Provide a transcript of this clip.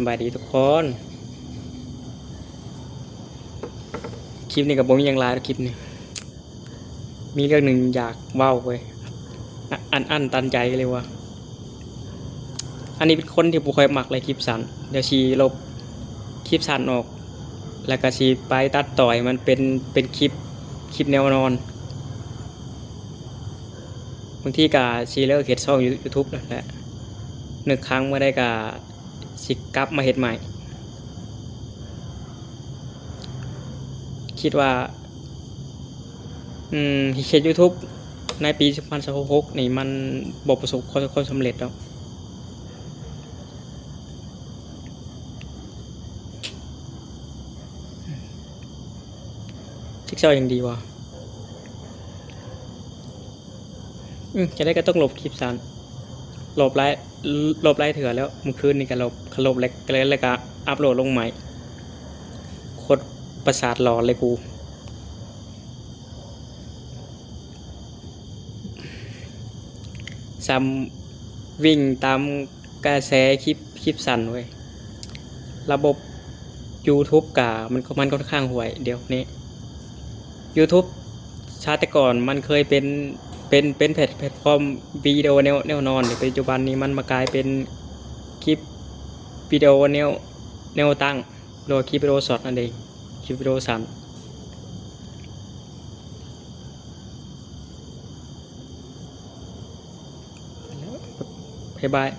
บายดีทุกคนคลิปนี้กับผมมีอย่างไรคลิปนี้มีเรื่องหนึ่งอยากเว้าเว้ยอันตันใจเลยว่าอันนี้เป็นคนที่ผมเคยมักเลยคลิปสั้นเดี๋ยวชีลบคลิปสั้นออกแล้วก็ชีไปตัดต่อยมันเป็นคลิปแนวนอนบางทีก็ชีเลิกเฮ็ดช่อง YouTube นั่นแหละนึกครั้งเมื่อได้ก็สิกลับมาเฮ็ดใหม่คิดว่าเฮ็ด YouTube ในปี2026นี่มันบ่ประสบความสำเร็จแล้วทิกเซอร์ยังดีว่ะจะได้ก็ต้องลบคลิปสั้นลบไล่เถื่อแล้วเมื่อคืนนี่ก็ลบแล้วก็อัปโหลดลงใหม่โคตรประสาทหลอนเลยกูซ้ำวิ่งตามกระแสคลิปสั้นเว้ยระบบ YouTube กะมันค่อนข้างห่วยเดี๋ยวนี้ YouTube ชาติก่อนมันเคยเป็นแพลตฟอร์มวิดีโอแนวนอนปัจจุบันนี้มันมากลายเป็นคลิปวิดีโอแนวตั้งหรือคลิปวิดีโอช็อตนั่นเองคลิปวิดีโอสั้นบ๊ายบาย